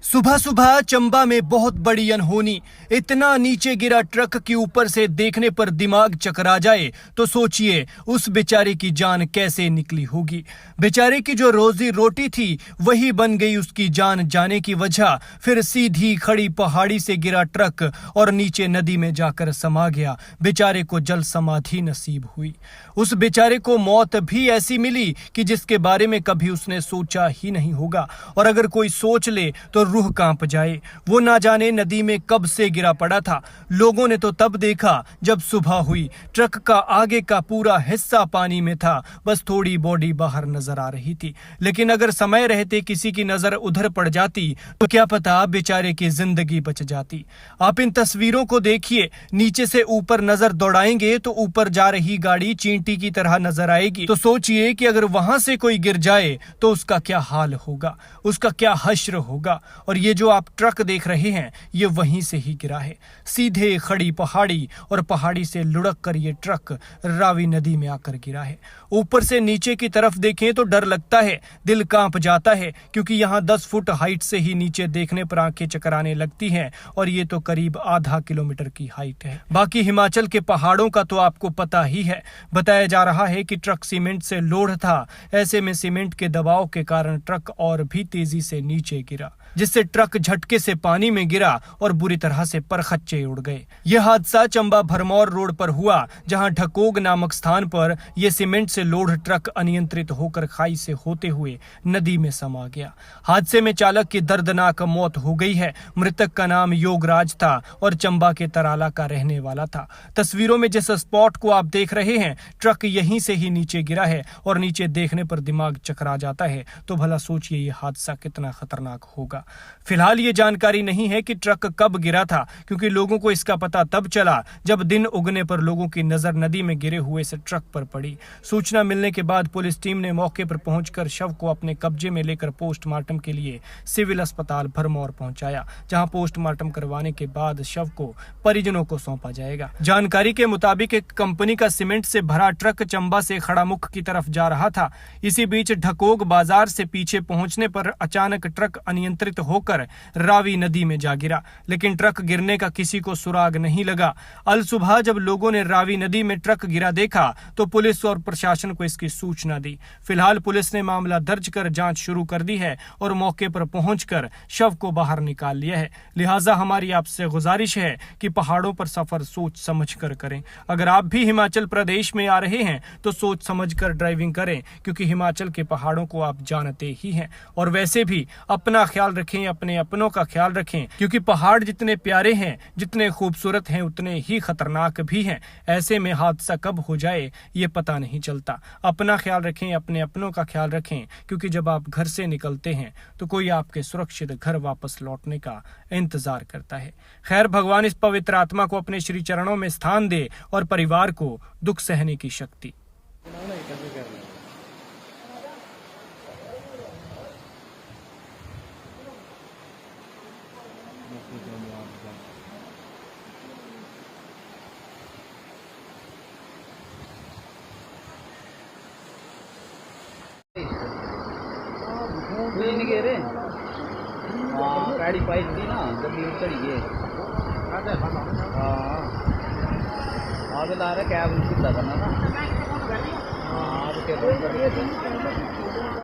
सुबह सुबह चंबा में बहुत बड़ी अनहोनी। इतना नीचे गिरा ट्रक के ऊपर से देखने पर दिमाग चकरा जाए तो सोचिए उस बेचारे की जान कैसे निकली होगी। बेचारे की जो रोजी रोटी थी वही बन गई उसकी जान जाने की वजह। फिर सीधी खड़ी पहाड़ी से गिरा ट्रक और नीचे नदी में जाकर समा गया। बेचारे को जल समाधि नसीब हुई। उस बेचारे को मौत भी ऐसी मिली कि जिसके बारे में कभी उसने सोचा ही नहीं होगा, और अगर कोई सोच ले तो रूह कांप जाए। वो ना जाने नदी में कब से गिरा पड़ा था। लोगों ने तो तब देखा जब सुबह हुई। ट्रक का आगे का पूरा हिस्सा पानी में था, बस थोड़ी बॉडी बाहर नजर आ रही थी। लेकिन अगर समय रहते किसी की नजर उधर पड़ जाती तो क्या पता बेचारे की जिंदगी बच जाती। आप इन तस्वीरों को देखिए। नीचे से ऊपर नजर दौड़ाएंगे तो ऊपर जा रही गाड़ी चींटी की तरह नजर आएगी। तो सोचिए कि अगर वहां से कोई गिर जाए तो उसका क्या हाल होगा, उसका क्या हश्र होगा। और ये जो आप ट्रक देख रहे हैं ये वहीं से ही गिरा है। सीधे खड़ी पहाड़ी और पहाड़ी से लुढ़क कर ये ट्रक रावी नदी में आकर गिरा है। ऊपर से नीचे की तरफ देखें तो डर लगता है, दिल कांप जाता है, क्योंकि यहाँ 10 फुट हाइट से ही नीचे देखने पर आंखें चकराने लगती हैं। और ये तो करीब आधा किलोमीटर की हाइट है। बाकी हिमाचल के पहाड़ों का तो आपको पता ही है। बताया जा रहा है कि ट्रक सीमेंट से लोड था। ऐसे में सीमेंट के दबाव के कारण ट्रक और भी तेजी से नीचे गिरा, जिससे ट्रक झटके से पानी में गिरा और बुरी तरह से परखच्चे उड़ गए। यह हादसा चंबा भरमौर रोड पर हुआ, जहां ढकोग नामक स्थान पर यह सीमेंट से लोड ट्रक अनियंत्रित होकर खाई से होते हुए नदी में समा गया। हादसे में चालक की दर्दनाक मौत हो गई है। मृतक का नाम योगराज था और चंबा के तराला का रहने वाला था। तस्वीरों में जिस स्पॉट को आप देख रहे हैं, ट्रक यहीं से ही नीचे गिरा है और नीचे देखने पर दिमाग चकरा जाता है। तो भला सोचिए ये हादसा कितना खतरनाक होगा। फिलहाल ये जानकारी नहीं है कि ट्रक कब गिरा था, क्योंकि लोगों को इसका पता तब चला जब दिन उगने पर लोगों की नजर नदी में गिरे हुए से ट्रक पर पड़ी। सूचना मिलने के बाद पुलिस टीम ने मौके पर पहुंचकर शव को अपने कब्जे में लेकर पोस्टमार्टम के लिए सिविल अस्पताल भरमौर पहुंचाया, जहां पोस्टमार्टम करवाने के बाद शव को परिजनों को सौंपा जाएगा। जानकारी के मुताबिक एक कंपनी का सीमेंट से भरा ट्रक चंबा से खड़ामुख की तरफ जा रहा था। इसी बीच ढकोग बाजार से पीछे पहुंचने पर अचानक ट्रक अनियंत्रित होकर रावी नदी में जा गिरा, लेकिन ट्रक गिरने का किसी को सुराग नहीं लगा। अल सुबह जब लोगों ने रावी नदी में ट्रक गिरा देखा तो पुलिस और प्रशासन को इसकी सूचना दी। फिलहाल पुलिस ने मामला दर्ज कर जांच शुरू कर दी है और मौके पर पहुंचकर शव को बाहर निकाल लिया है। लिहाजा हमारी आपसे गुजारिश है कि पहाड़ों पर सफर सोच समझ कर करें। अगर आप भी हिमाचल प्रदेश में आ रहे हैं तो सोच समझ कर ड्राइविंग करें, क्योंकि हिमाचल के पहाड़ों को आप जानते ही हैं। और वैसे भी अपना ख्याल रखें, अपने अपनों का ख्याल रखें, क्योंकि पहाड़ जितने प्यारे हैं, जितने खूबसूरत हैं, उतने ही खतरनाक भी हैं। ऐसे में हादसा कब हो जाए ये पता नहीं चलता। अपना ख्याल रखें, अपने अपनों का ख्याल रखें, क्योंकि जब आप घर से निकलते हैं तो कोई आपके सुरक्षित घर वापस लौटने का इंतजार करता है। खैर, भगवान इस पवित्र आत्मा को अपने श्री चरणों में स्थान दे और परिवार को दुख सहने की शक्ति। नहीं गए रे। हाँ, गाड़ी पाइप थी ना, जब ये चढ़ी गए। हाँ, आगे ला रहे कैब करना ना। हाँ,